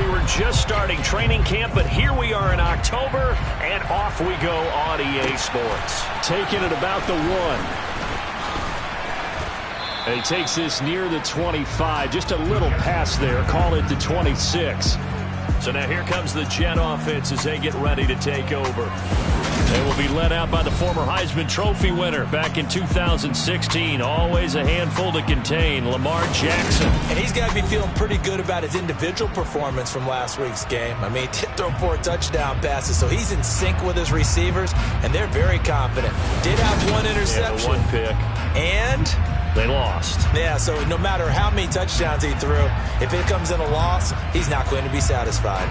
we were just starting training camp, but here we are in October, and off we go on EA Sports. Taking it about the 1. And he takes this near the 25. Just a little pass there. Call it the 26. So now here comes the Jet offense as they get ready to take over. They will be led out by the former Heisman Trophy winner back in 2016. Always a handful to contain, Lamar Jackson. And he's got to be feeling pretty good about his individual performance from last week's game. I mean, he did throw 4 touchdown passes, so he's in sync with his receivers, and they're very confident. Did have 1 interception. Yeah, 1 pick. And they lost. Yeah, so no matter how many touchdowns he threw, if it comes in a loss, he's not going to be satisfied.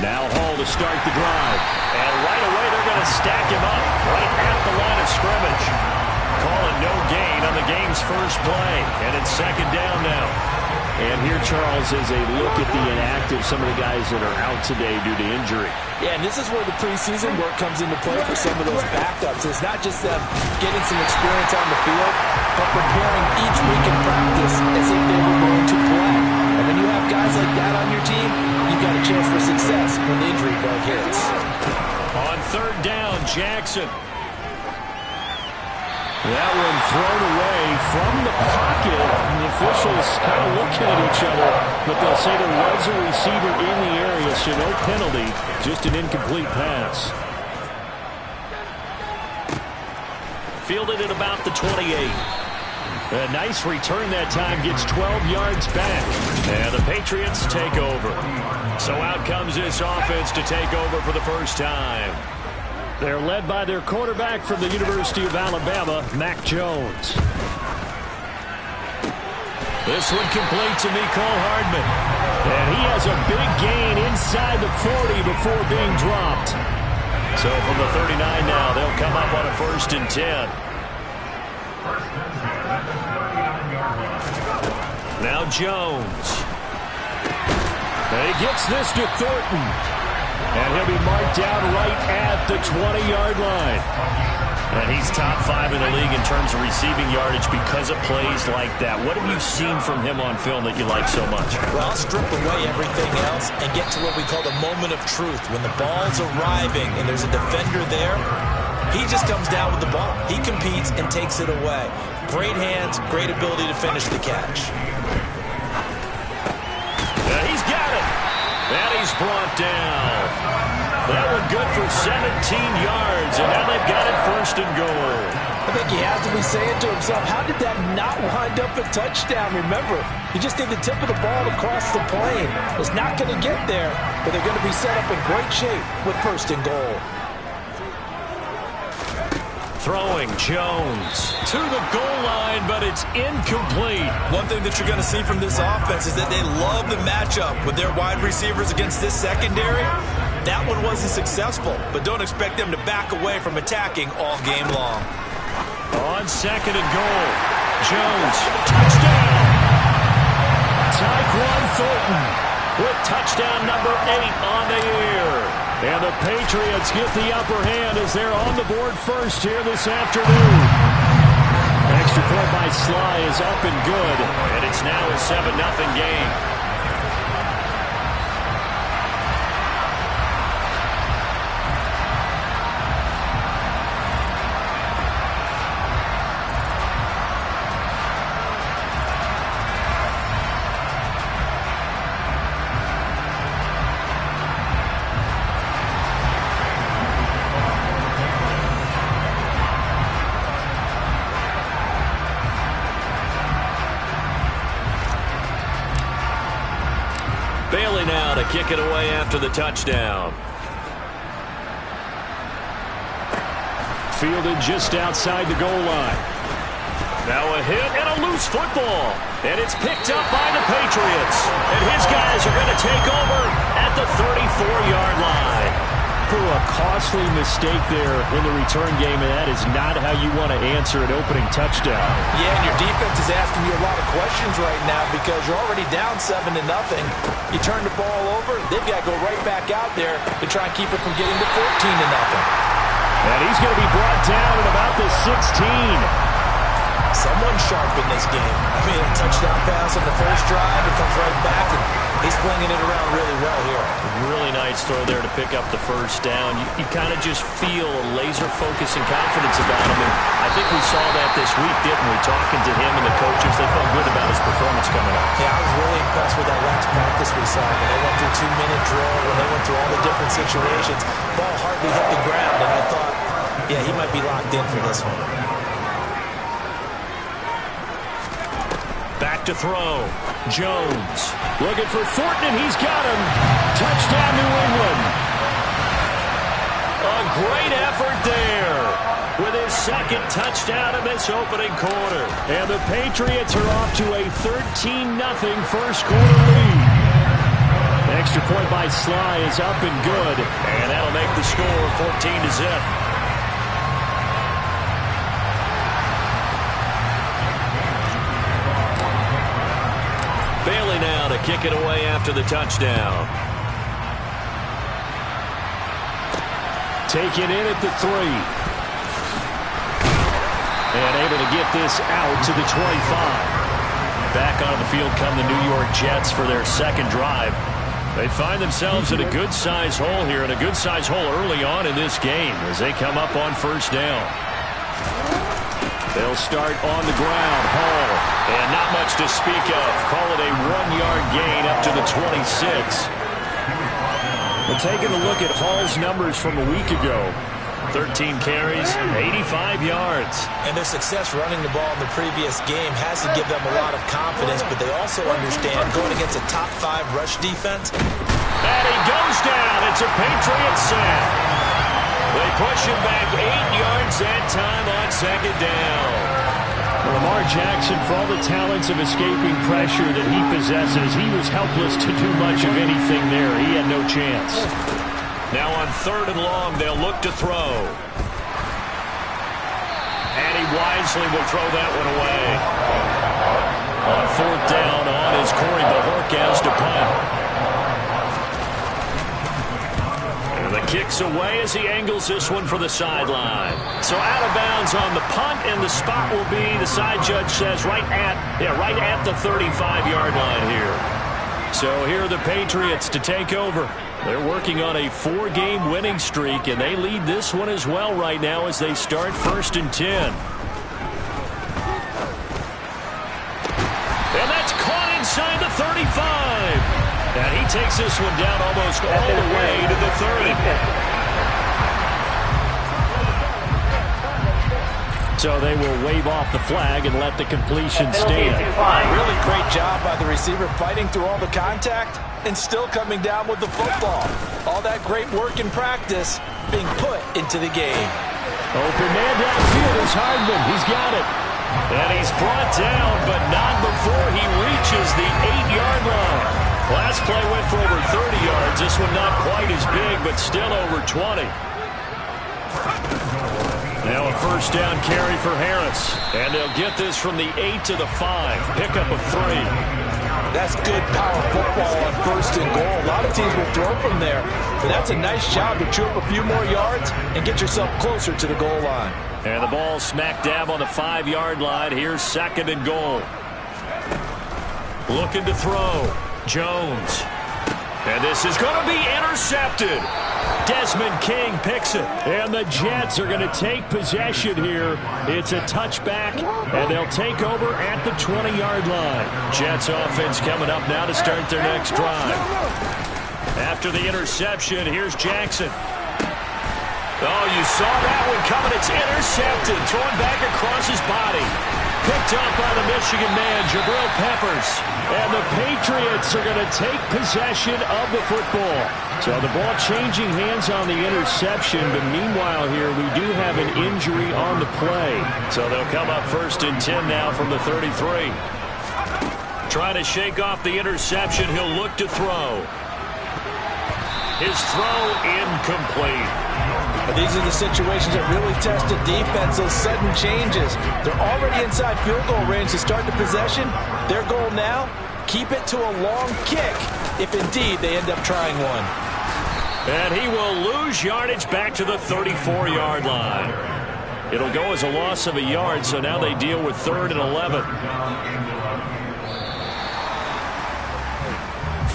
Now Hall to start the drive. And right away they're going to stack him up right at the line of scrimmage. Calling no gain on the game's first play. And it's 2nd down now. And here, Charles, is a look at the inactive, some of the guys that are out today due to injury. Yeah, and this is where the preseason work comes into play for some of those backups. It's not just them getting some experience on the field, but preparing each week in practice as if they were going to play. And when you have guys like that on your team, you've got a chance for success when the injury bug hits. On 3rd down, Jackson. That one thrown away from the pocket. The officials kind of looking at each other, but they'll say there was a receiver in the area, so no penalty, just an incomplete pass. Fielded at about the 28. A nice return that time, gets 12 yards back. And the Patriots take over. So out comes this offense to take over for the first time. They're led by their quarterback from the University of Alabama, Mac Jones. This one complete to Mecole Hardman. And he has a big gain inside the 40 before being dropped. So from the 39 now, they'll come up on a 1st and 10. Now Jones. And he gets this to Thornton. And he'll be marked down right at the 20-yard line. And he's top 5 in the league in terms of receiving yardage because of plays like that. What have you seen from him on film that you like so much? Well, I'll strip away everything else and get to what we call the moment of truth. When the ball's arriving and there's a defender there, he just comes down with the ball. He competes and takes it away. Great hands, great ability to finish the catch. Yeah, he's got it. And he's brought down. That one good for 17 yards, and now they've got it 1st and goal. I think he has to be saying to himself, how did that not wind up a touchdown? Remember, he just did the tip of the ball across the plane. It's not going to get there, but they're going to be set up in great shape with 1st and goal. Throwing Jones to the goal line, but it's incomplete. One thing that you're going to see from this offense is that they love the matchup with their wide receivers against this secondary. That one wasn't successful, but don't expect them to back away from attacking all game long. On 2nd and goal, Jones, touchdown! Tyquan Thornton with touchdown number 8 on the year. And the Patriots get the upper hand as they're on the board first here this afternoon. Extra point by Sly is up and good, and it's now a 7-0 game. Bailey now to kick it away after the touchdown. Fielded just outside the goal line. Now a hit and a loose football. And it's picked up by the Patriots. And his guys are going to take over at the 34-yard line. A costly mistake there in the return game, and that is not how you want to answer an opening touchdown. Yeah, and your defense is asking you a lot of questions right now because you're already down 7-0. You turn the ball over, they've got to go right back out there to try and keep it from getting to 14-0. And he's going to be brought down at about the 16. Someone sharp in this game. I mean, a touchdown pass on the first drive. It comes right back, and he's flinging it around really well here. Really nice throw there to pick up the first down. You kind of just feel a laser focus and confidence about him. And I think we saw that this week, didn't we? Talking to him and the coaches, they felt good about his performance coming up. Yeah, I was really impressed with that last practice we saw. When they went through 2-minute drill, when they went through all the different situations, ball hardly hit the ground, and I thought, yeah, he might be locked in for this one. Back to throw. Jones. Looking for Thornton, and he's got him. Touchdown, New England. A great effort there with his second touchdown in this opening quarter. And the Patriots are off to a 13-0 first quarter lead. Extra point by Sly is up and good. And that'll make the score 14-0. Bailey now to kick it away after the touchdown. Taken in at the 3. And able to get this out to the 25. Back onto the field come the New York Jets for their second drive. They find themselves in a good-sized hole here, and a good-sized hole early on in this game as they come up on first down. They'll start on the ground. Hall. And not much to speak of. Call it a 1-yard gain up to the 26. We're taking a look at Hall's numbers from a week ago. 13 carries, 85 yards. And their success running the ball in the previous game has to give them a lot of confidence, but they also understand going against a top 5 rush defense. And he goes down. It's a Patriots sack. They push him back 8 yards that time on second down. Lamar Jackson, for all the talents of escaping pressure that he possesses, he was helpless to do much of anything there. He had no chance. Now on 3rd and long, they'll look to throw. And he wisely will throw that one away. On 4th down on is Corey Bojorquez to punt. The kick's away as he angles this one for the sideline. So out of bounds on the punt, and the spot will be, the side judge says, right at the 35-yard line here. So here are the Patriots to take over. They're working on a 4-game winning streak, and they lead this one as well right now as they start 1st and 10. And that's caught inside the 35. And he takes this one down almost all the way to the 30. So they will wave off the flag and let the completion stand. Really great job by the receiver fighting through all the contact and still coming down with the football. All that great work in practice being put into the game. Open man downfield is Hardman. He's got it. And he's brought down, but not before he reaches the 8-yard line. Last play went for over 30 yards. This one not quite as big, but still over 20. Now a 1st down carry for Harris. And they'll get this from the 8 to the 5. Pickup of 3. That's good power football on 1st and goal. A lot of teams will throw from there. But that's a nice job to chew up a few more yards and get yourself closer to the goal line. And the ball smack dab on the 5-yard line. Here's 2nd and goal. Looking to throw. Jones. And this is going to be intercepted. Desmond King picks it. And the Jets are going to take possession here. It's a touchback, and they'll take over at the 20-yard line. Jets offense coming up now to start their next drive. After the interception, here's Jackson. Oh, you saw that one coming. It's intercepted. Thrown back across his body. Picked up by the Michigan man, Jabril Peppers. And the Patriots are going to take possession of the football. So the ball changing hands on the interception, but meanwhile here we do have an injury on the play. So they'll come up 1st and 10 now from the 33. Trying to shake off the interception. He'll look to throw. His throw incomplete. But these are the situations that really test the defense, those sudden changes. They're already inside field goal range to start the possession. Their goal now, keep it to a long kick if indeed they end up trying one. And he will lose yardage back to the 34-yard line. It'll go as a loss of a yard, so now they deal with 3rd and 11.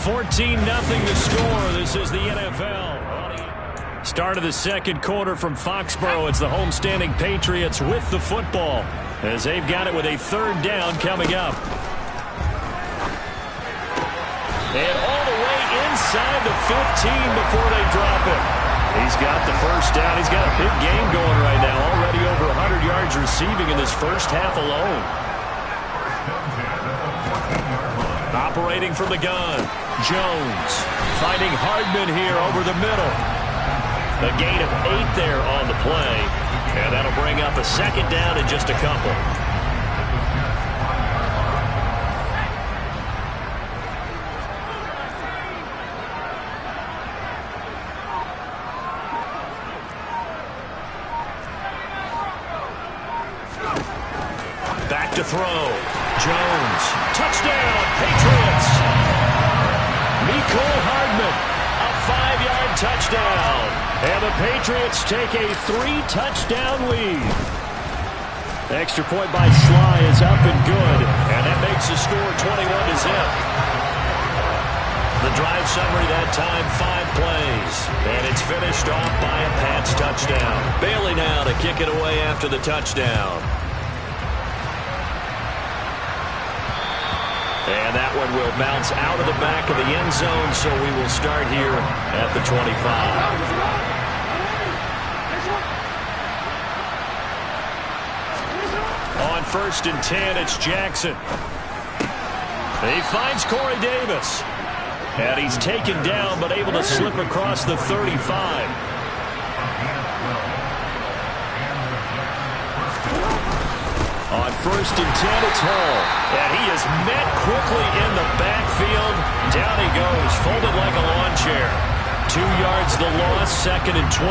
14-0 the score. This is the NFL. Start of the second quarter from Foxborough. It's the homestanding Patriots with the football as they've got it with a 3rd down coming up. And all the way inside the 15 before they drop it. He's got the first down. He's got a big game going right now. Already over 100 yards receiving in this first half alone. Operating from the gun. Jones finding Hardman here over the middle. A gain of 8 there on the play. And that'll bring up a 2nd down in just a couple. Back to throw. Jones. Touchdown, Patriots. Mecole Hardman, a 5-yard touchdown. And the Patriots take a 3-touchdown lead. Extra point by Sly is up and good. And that makes the score 21-0. The drive summary that time, 5 plays. And it's finished off by a Pats touchdown. Bailey now to kick it away after the touchdown. And that one will bounce out of the back of the end zone, so we will start here at the 25. On 1st and 10, it's Jackson. He finds Corey Davis. And he's taken down, but able to slip across the 35. On 1st and 10, it's Hall. And he is met quickly in the backfield. Down he goes, folded like a lawn chair. 2 yards the loss, 2nd and 12.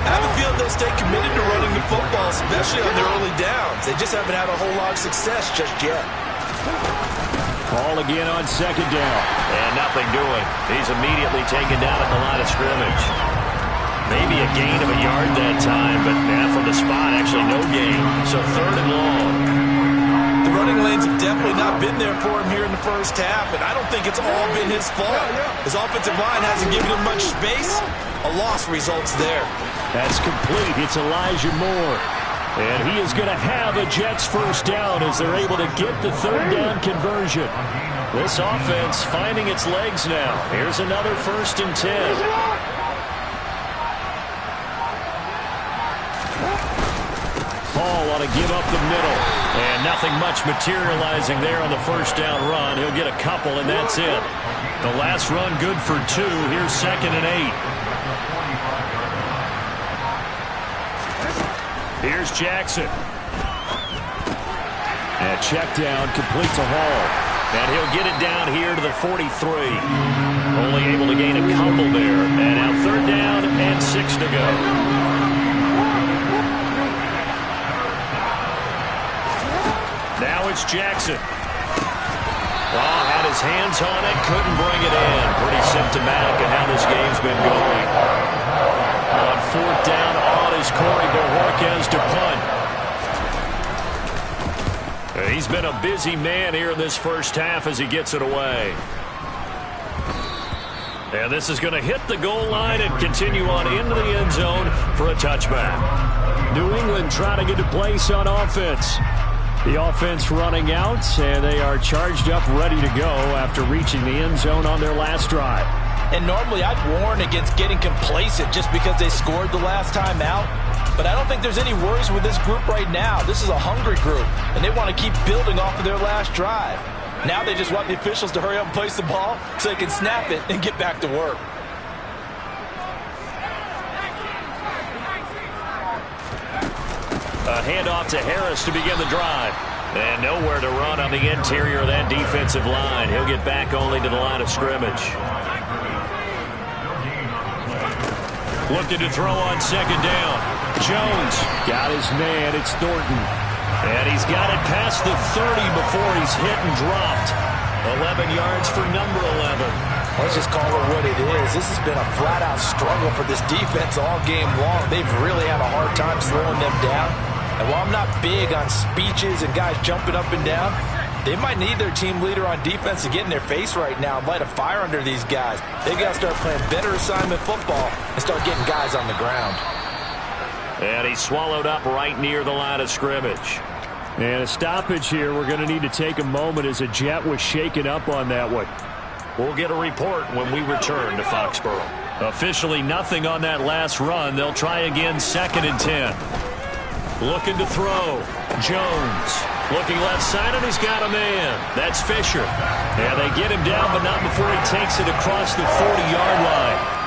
I have a feeling they'll stay committed to running the football, especially on their early downs. They just haven't had a whole lot of success just yet. Ball again on 2nd down. And nothing doing. He's immediately taken down at the line of scrimmage. Maybe a gain of a yard that time, but from the spot, actually no gain. So 3rd and long. The running lanes have definitely not been there for him here in the first half, and I don't think it's all been his fault. His offensive line hasn't given him much space. A loss results there. That's complete. It's Elijah Moore. And he is going to have a Jets first down as they're able to get the 3rd down conversion. This offense finding its legs now. Here's another 1st and 10. Hall ought to give up the middle. And nothing much materializing there on the first down run. He'll get a couple, and that's it. The last run good for 2. Here's 2nd and 8. Here's Jackson. And check down, complete to Hall. And he'll get it down here to the 43. Only able to gain a couple there. And now 3rd down and 6 to go. Now it's Jackson. Had his hands on it, couldn't bring it in. Pretty symptomatic of how this game's been going. On 4th down, on is Corey Bojorquez to punt. He's been a busy man here in this first half as he gets it away. And this is going to hit the goal line and continue on into the end zone for a touchback. New England trying to get a place on offense. The offense running out, and they are charged up, ready to go after reaching the end zone on their last drive. And normally I'd warn against getting complacent just because they scored the last time out. But I don't think there's any worries with this group right now. This is a hungry group, and they want to keep building off of their last drive. Now they just want the officials to hurry up and place the ball so they can snap it and get back to work. A handoff to Harris to begin the drive. And nowhere to run on the interior of that defensive line. He'll get back only to the line of scrimmage. Looking to throw on 2nd down. Jones got his man. It's Thornton. And he's got it past the 30 before he's hit and dropped. 11 yards for number 11. Let's just call it what it is. This has been a flat-out struggle for this defense all game long. They've really had a hard time slowing them down. And while I'm not big on speeches and guys jumping up and down, they might need their team leader on defense to get in their face right now and light a fire under these guys. They got to start playing better assignment football and start getting guys on the ground. And he's swallowed up right near the line of scrimmage. And a stoppage here. We're going to need to take a moment as a Jet was shaken up on that one. We'll get a report when we return to Foxborough. Officially nothing on that last run. They'll try again, 2nd and 10. Looking to throw. Jones. Looking left side, and he's got a man. That's Fisher. And they get him down, but not before he takes it across the 40-yard line.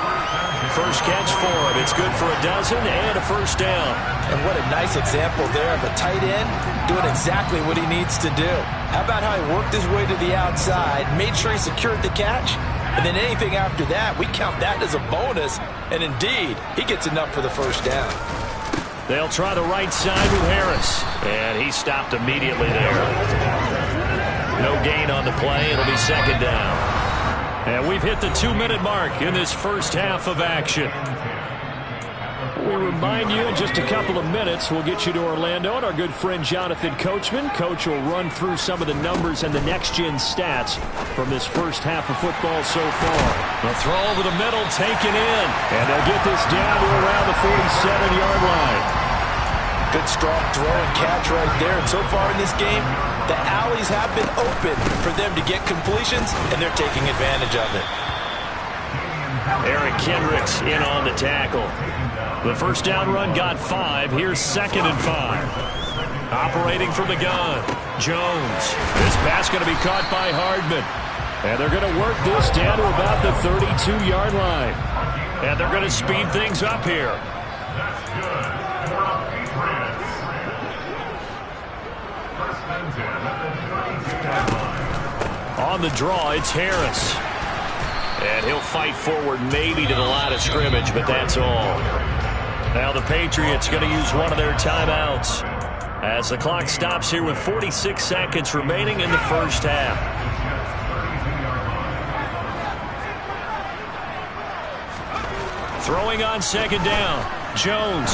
First catch for him. It's good for a dozen and a first down. And what a nice example there of a tight end doing exactly what he needs to do. How about how he worked his way to the outside, made sure he secured the catch, and then anything after that, we count that as a bonus. And indeed, he gets enough for the first down. They'll try the right side with Harris. And he stopped immediately there. No gain on the play. It'll be 2nd down. And we've hit the 2-minute mark in this first half of action. We remind you in just a couple of minutes we'll get you to Orlando and our good friend Jonathan Coachman. Coach will run through some of the numbers and the next-gen stats from this first half of football so far. The throw over the middle taken in. And they'll get this down to around the 47-yard line. Good strong throw and catch right there. And so far in this game, the alleys have been open for them to get completions, and they're taking advantage of it. Eric Kendricks in on the tackle. The first down run got 5. Here's 2nd and 5. Operating from the gun. Jones. This pass going to be caught by Hardman. And they're going to work this down to about the 32-yard line. And they're going to speed things up here. On the draw, it's Harris. And he'll fight forward maybe to the line of scrimmage, but that's all. Now the Patriots going to use one of their timeouts as the clock stops here with 46 seconds remaining in the first half. Throwing on 2nd down, Jones.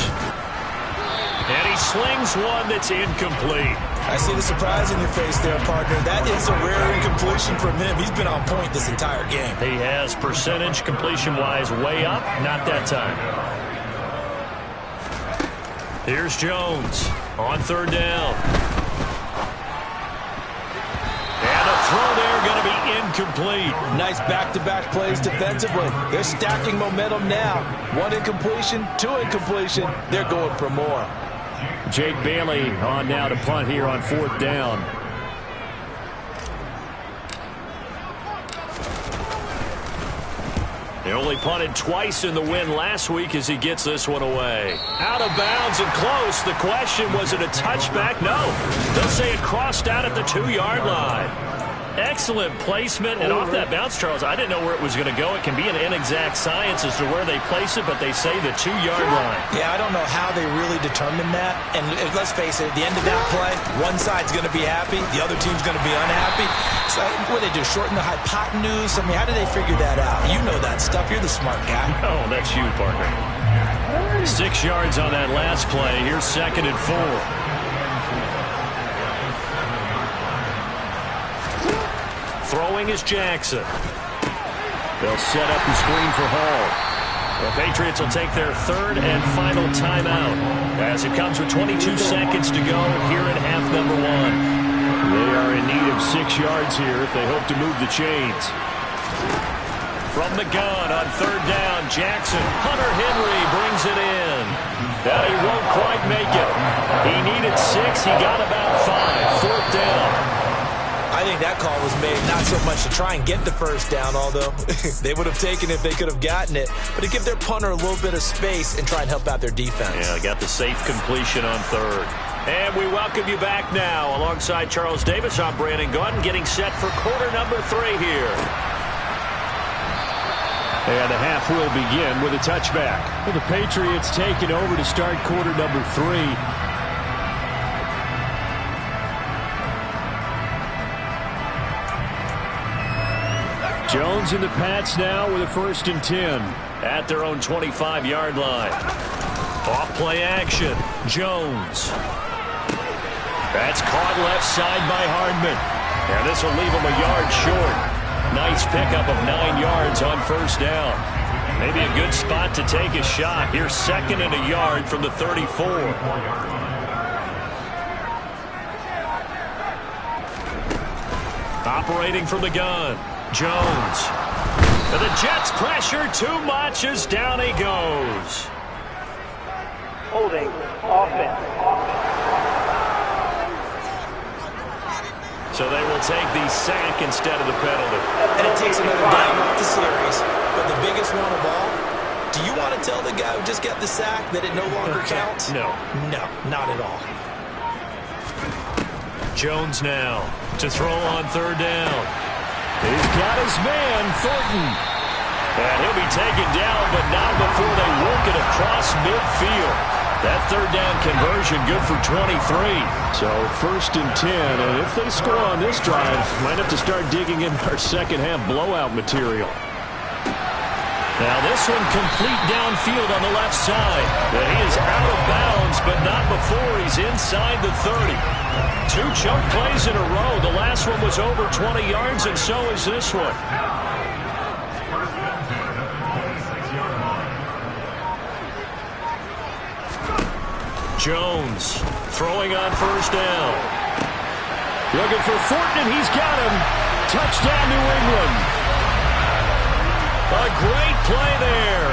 And he slings one that's incomplete. I see the surprise in your face there, partner. That is a rare incompletion from him. He's been on point this entire game. He has percentage completion-wise way up. Not that time. Here's Jones on 3rd down. And a throw there going to be incomplete. Nice back-to-back plays defensively. They're stacking momentum now. 1 incompletion, 2 incompletion. They're going for more. Jake Bailey on now to punt here on 4th down. He only punted twice in the win last week as he gets this one away. Out of bounds and close. The question, was it a touchback? No. They'll say it crossed out at the 2-yard line. Excellent placement, and off that bounce, Charles, I didn't know where it was going to go. It can be an inexact science as to where they place it, but they say the 2-yard line. Yeah, I don't know how they really determine that. And let's face it, at the end of that play, one side's going to be happy, the other team's going to be unhappy. So what do they do, shorten the hypotenuse? I mean, how do they figure that out? You know that stuff. You're the smart guy. Oh, that's you, partner. 6 yards on that last play. Here's 2nd and 4. Throwing is Jackson. They'll set up the screen for Hall. The Patriots will take their 3rd and final timeout as it comes with 22 seconds to go here in half number 1. They are in need of 6 yards here if they hope to move the chains. From the gun on 3rd down, Jackson. Hunter Henry brings it in. But he won't quite make it. He needed 6. He got about 5. 4th down. I think that call was made not so much to try and get the first down, although they would have taken it if they could have gotten it, but to give their punter a little bit of space and try and help out their defense. Yeah, got the safe completion on 3rd. And we welcome you back now. Alongside Charles Davis, I'm Brandon Gaudin, getting set for quarter number 3 here. And the half will begin with a touchback. Well, the Patriots taking over to start quarter number 3. Jones and the Pats now with a 1st and 10 at their own 25-yard line. Off play action. Jones. That's caught left side by Hardman. And this will leave him a yard short. Nice pickup of 9 yards on 1st down. Maybe a good spot to take a shot. Here's 2nd and a yard from the 34. Operating from the gun. Jones. And the Jets pressure too much as down he goes. Holding offense. So they will take the sack instead of the penalty. And it takes another down off the series. But the biggest one of all, do you want to tell the guy who just got the sack that it no longer counts? No. No, not at all. Jones now to throw on 3rd down. He's got his man, Thornton. And he'll be taken down, but not before they work it across midfield. That 3rd down conversion good for 23. So 1st and 10, and if they score on this drive, might have to start digging in our second half blowout material. Now this one complete downfield on the left side. And he is out of bounds, but not before he's inside the 30. 2 choke plays in a row. The last one was over 20 yards, and so is this one. Jones throwing on 1st down. Looking for Thornton, and he's got him. Touchdown, New England. A great play there.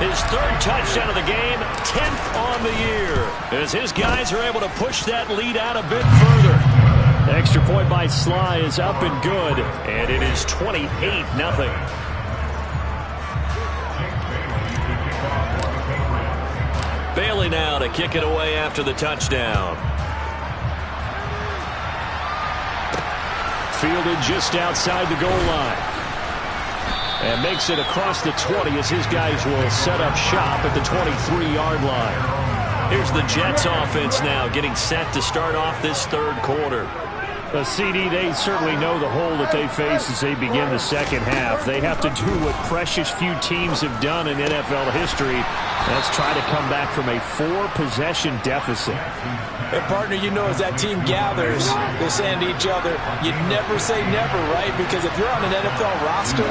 His 3rd touchdown of the game, 10th on the year. As his guys are able to push that lead out a bit further. Extra point by Sly is up and good. And it is 28-0. Bailey now to kick it away after the touchdown. Fielded just outside the goal line. And makes it across the 20 as his guys will set up shop at the 23-yard line. Here's the Jets offense now getting set to start off this 3rd quarter. CD, they certainly know the hole that they face as they begin the second half. They have to do what precious few teams have done in NFL history. That's try to come back from a 4-possession deficit. And partner, you know, as that team gathers, they're saying to each other, you never say never, right? Because if you're on an NFL roster,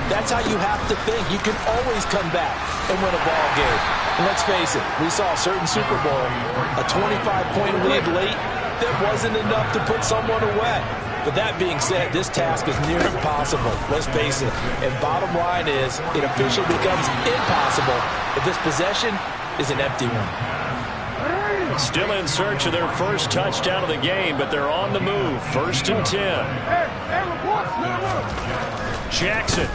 that's how you have to think. You can always come back and win a ball game. And let's face it, we saw a certain Super Bowl, a 25-point lead late, that wasn't enough to put someone away. But that being said, this task is near impossible. Let's face it. And bottom line is, it officially becomes impossible if this possession is an empty one. Still in search of their 1st touchdown of the game, but they're on the move. 1st and 10. Jackson.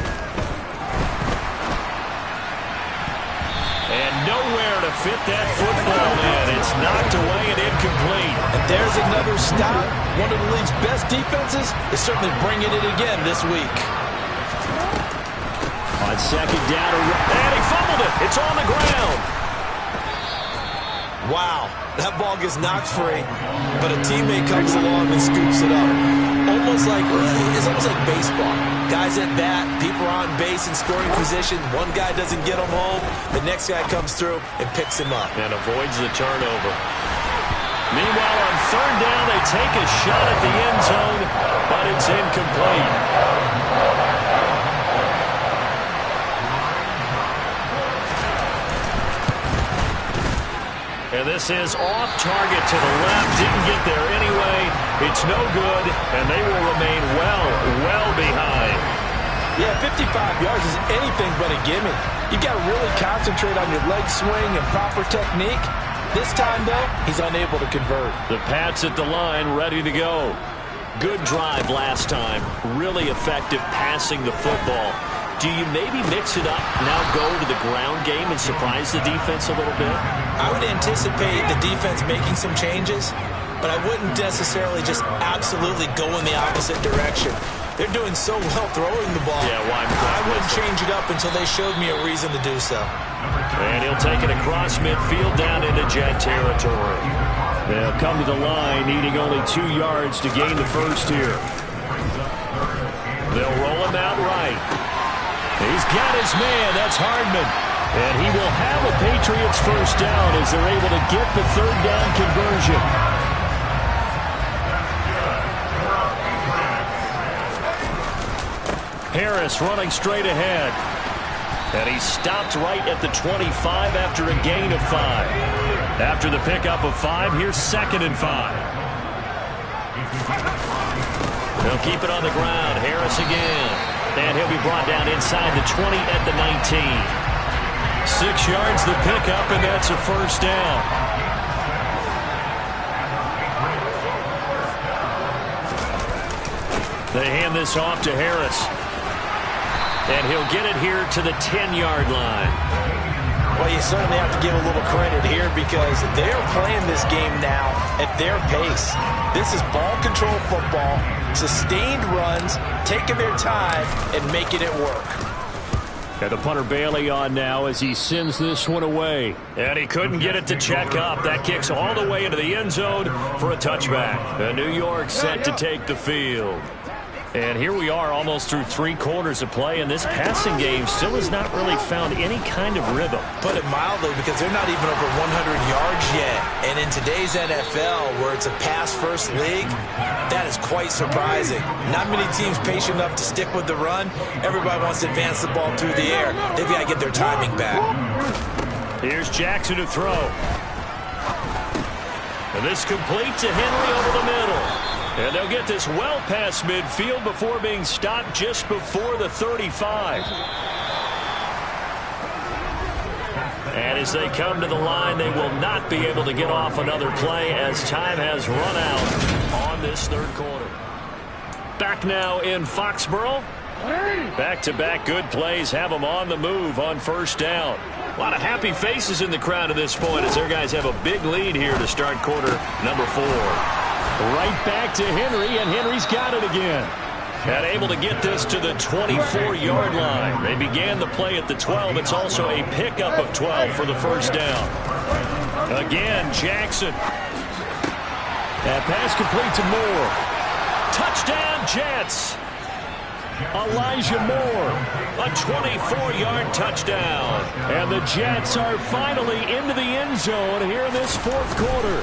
And nowhere to fit that football in. It's knocked away and incomplete. And there's another stop. One of the league's best defenses is certainly bringing it again this week. On 2nd down. And he fumbled it. It's on the ground. Wow. That ball gets knocked free, but a teammate comes along and scoops it up. It's almost like baseball. Guys at bat, people are on base in scoring position. One guy doesn't get him home. The next guy comes through and picks him up. And avoids the turnover. Meanwhile, on 3rd down, they take a shot at the end zone, but it's incomplete. And this is off target to the left. Didn't get there anyway. It's no good, and they will remain well behind. Yeah, 55 yards is anything but a gimme. You got to really concentrate on your leg swing and proper technique. This time, though, he's unable to convert. The Pats at the line, ready to go. Good drive last time. Really effective passing the football. Do you maybe mix it up, now go to the ground game and surprise the defense a little bit? I would anticipate the defense making some changes, but I wouldn't necessarily just absolutely go in the opposite direction. They're doing so well throwing the ball. Yeah, why? I wouldn't change it up until they showed me a reason to do so. And he'll take it across midfield down into Jet territory. They'll come to the line, needing only 2 yards to gain the first here. They'll roll him out right. got his man. That's Hardman. And he will have a Patriots first down as they're able to get the third down conversion. Harris running straight ahead. And he stopped right at the 25 after a gain of 5. After the pickup of 5, here's 2nd and 5. They'll keep it on the ground. Harris again. And he'll be brought down inside the 20 at the 19. 6 yards the pickup, and that's a first down. They hand this off to Harris. And he'll get it here to the 10-yard line. Well, you certainly have to give a little credit here because they're playing this game now at their pace. This is ball control football, sustained runs, taking their time, and making it work. And the punter Bailey on now as he sends this one away. And he couldn't get it to check up. That kicks all the way into the end zone for a touchback. The New York set to take the field. And here we are almost through 3 quarters of play, and this passing game still has not really found any kind of rhythm. Put it mildly, because they're not even over 100 yards yet. And in today's NFL, where it's a pass-first league, that is quite surprising. Not many teams patient enough to stick with the run. Everybody wants to advance the ball through the air. They've got to get their timing back. Here's Jackson to throw. And this complete to Henry over the middle. And they'll get this well past midfield before being stopped just before the 35. And as they come to the line, they will not be able to get off another play as time has run out on this third quarter. Back now in Foxborough. Back-to-back good plays have them on the move on first down. A lot of happy faces in the crowd at this point as their guys have a big lead here to start quarter number 4. Right back to Henry, and Henry's got it again. And able to get this to the 24-yard line. They began the play at the 12. It's also a pickup of 12 for the first down. Again, Jackson. That pass complete to Moore. Touchdown, Jets. Elijah Moore, a 24-yard touchdown. And the Jets are finally into the end zone here in this fourth quarter.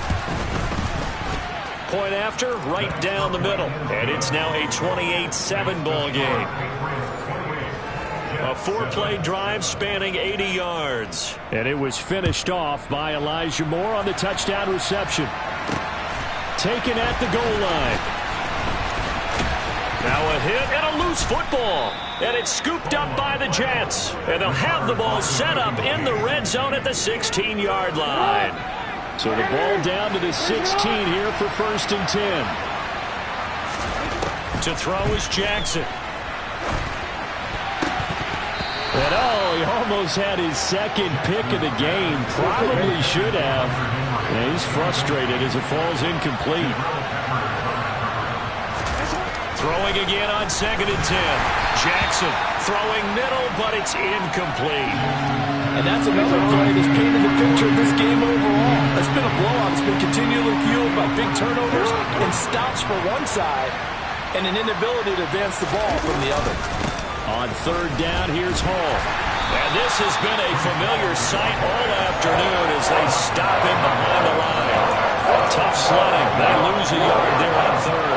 Point after, right down the middle. And it's now a 28-7 ball game. A 4-play drive spanning 80 yards. And it was finished off by Elijah Moore on the touchdown reception. Taken at the goal line. Now a hit and a loose football. And it's scooped up by the Jets. And they'll have the ball set up in the red zone at the 16-yard line. So the ball down to the 16 here for 1st and 10. To throw is Jackson. And he almost had his second pick of the game. Probably should have. And he's frustrated as it falls incomplete. Throwing again on 2nd and 10. Jackson throwing middle, but it's incomplete. And that's another play that's painted the picture of this game overall. It's been a blowout. It's been continually fueled by big turnovers and stops for one side and an inability to advance the ball from the other. On 3rd down, here's Hall. And this has been a familiar sight all afternoon as they stop him behind the line. Tough sledding. They lose a yard there on 3rd.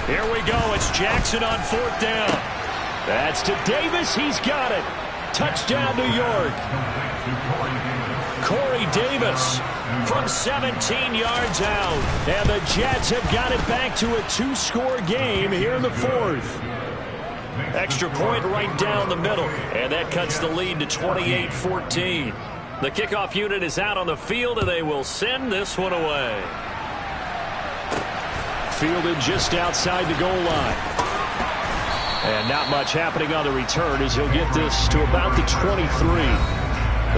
Here we go. It's Jackson on 4th down. That's to Davis. He's got it. Touchdown, New York. Corey Davis from 17 yards out. And the Jets have got it back to a 2-score game here in the 4th. Extra point right down the middle. And that cuts the lead to 28-14. The kickoff unit is out on the field, and they will send this one away. Fielded just outside the goal line. And not much happening on the return as he'll get this to about the 23.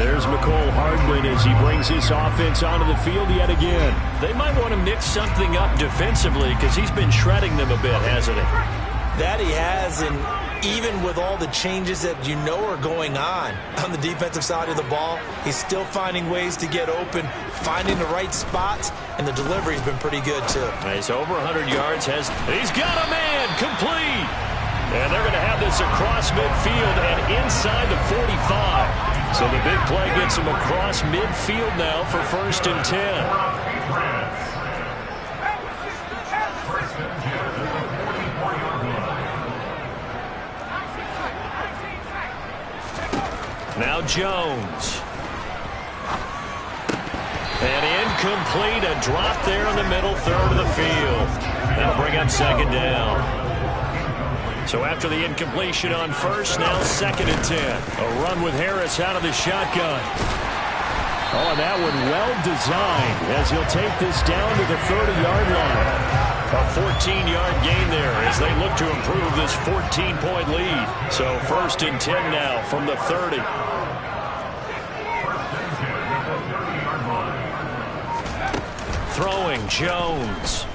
There's Mecole Hardman as he brings his offense onto the field yet again. They might want to mix something up defensively because he's been shredding them a bit, hasn't he? That he has, and even with all the changes that you know are going on the defensive side of the ball, he's still finding ways to get open, finding the right spots, and the delivery's been pretty good too. He's over 100 yards. He's got a man complete. And they're going to have this across midfield and inside the 45. So the big play gets him across midfield now for 1st and 10. Now Jones. And incomplete, a drop there in the middle third of the field. That'll bring up 2nd down. So after the incompletion on 1st, now 2nd and 10. A run with Harris out of the shotgun. Oh, and that one well designed as he'll take this down to the 30-yard line. A 14-yard gain there as they look to improve this 14-point lead. So 1st and 10 now from the 30. Throwing Jones.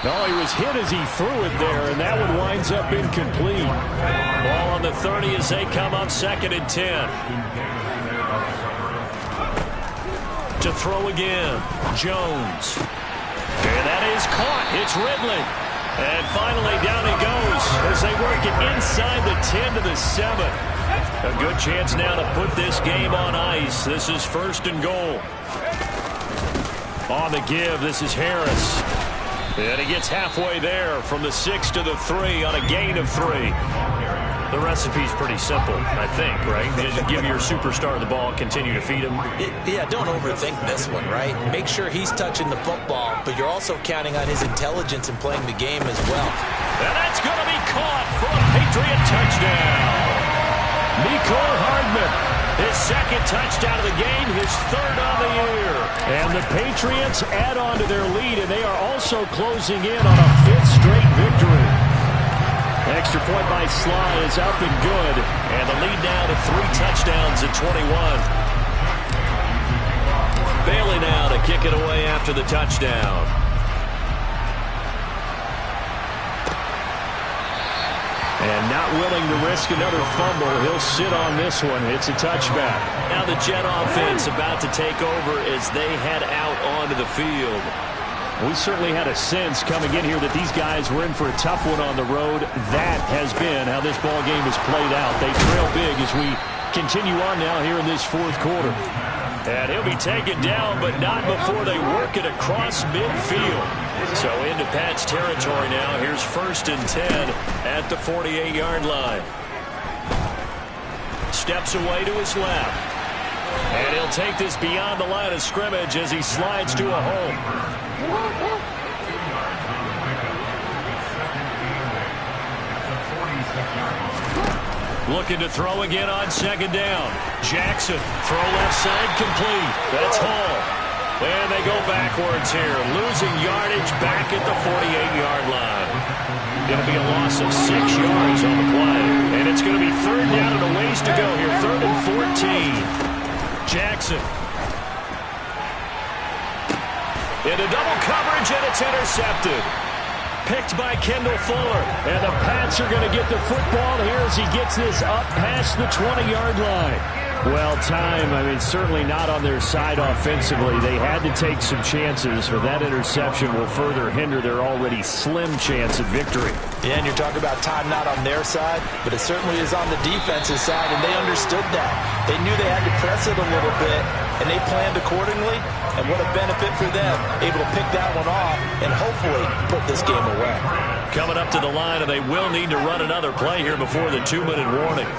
No, he was hit as he threw it there, and that one winds up incomplete. Ball on the 30 as they come up 2nd and 10. To throw again, Jones. And that is caught. It's Ridley. And finally down he goes as they work it inside the 10 to the 7. A good chance now to put this game on ice. This is 1st and goal. On the give, this is Harris. And he gets halfway there from the 6 to the 3 on a gain of 3. The recipe's pretty simple, I think, right? Just give your superstar the ball, continue to feed him. Yeah, don't overthink this one, right? Make sure he's touching the football, but you're also counting on his intelligence in playing the game as well. And that's going to be caught for a Patriot touchdown. Mecole Hardman, his 2nd touchdown of the game, his 3rd on the year. And the Patriots add on to their lead, and they are also closing in on a 5th straight victory. Extra point by Sly is up and good. And the lead now to 3 touchdowns at 21. Bailey now to kick it away after the touchdown. And not willing to risk another fumble, he'll sit on this one. It's a touchback. Now the Jet offense about to take over as they head out onto the field. We certainly had a sense coming in here that these guys were in for a tough one on the road. That has been how this ball game has played out. They trail big as we continue on now here in this 4th quarter. And he'll be taken down, but not before they work it across midfield. So into Pat's territory now. Here's 1st and 10 at the 48-yard line. Steps away to his left. And he'll take this beyond the line of scrimmage as he slides to a hole. Looking to throw again on 2nd down. Jackson, throw left side, complete. That's Hall. And they go backwards here, losing yardage back at the 48-yard line. Going to be a loss of 6 yards on the play. And it's going to be 3rd down and a ways to go here, 3rd and 14. Jackson. Into double coverage, and it's intercepted. Picked by Kendall Fuller. And the Pats are going to get the football here as he gets this up past the 20-yard line. Well, time, certainly not on their side offensively. They had to take some chances, but that interception will further hinder their already slim chance at victory. Yeah, and you're talking about time not on their side, but it certainly is on the defensive side, and they understood that. They knew they had to press it a little bit, and they planned accordingly, and what a benefit for them, able to pick that one off and hopefully put this game away. Coming up to the line, and they will need to run another play here before the 2-minute warning.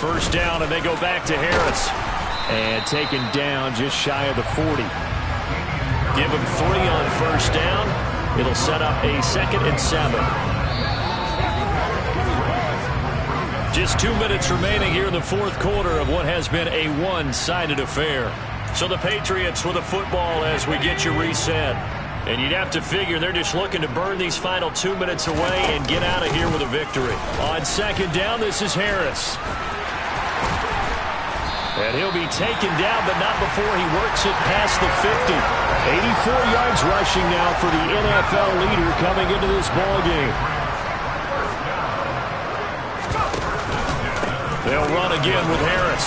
1st down, and they go back to Harris. And taken down just shy of the 40. Give him 3 on 1st down. It'll set up a 2nd and 7. Just 2 minutes remaining here in the 4th quarter of what has been a one-sided affair. So the Patriots with the football as we get you reset. And you'd have to figure they're just looking to burn these final 2 minutes away and get out of here with a victory. On 2nd down, this is Harris. And he'll be taken down, but not before he works it past the 50. 84 yards rushing now for the NFL leader coming into this ballgame. They'll run again with Harris.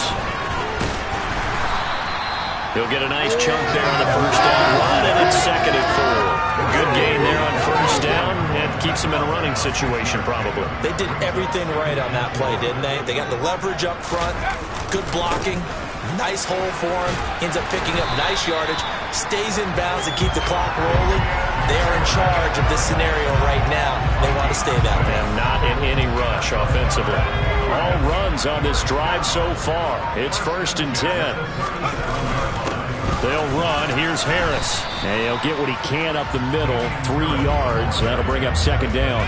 He'll get a nice chunk there on the first down run, and it's 2nd and 4. Good gain there on first down, and keeps him in a running situation probably. They did everything right on that play, didn't they? They got the leverage up front, good blocking, nice hole for him, ends up picking up nice yardage, stays in bounds to keep the clock rolling. They are in charge of this scenario right now. They want to stay that way. And not in any rush offensively. All runs on this drive so far. It's 1st and 10. They'll run. Here's Harris. And he'll get what he can up the middle. 3 yards. That'll bring up 2nd down.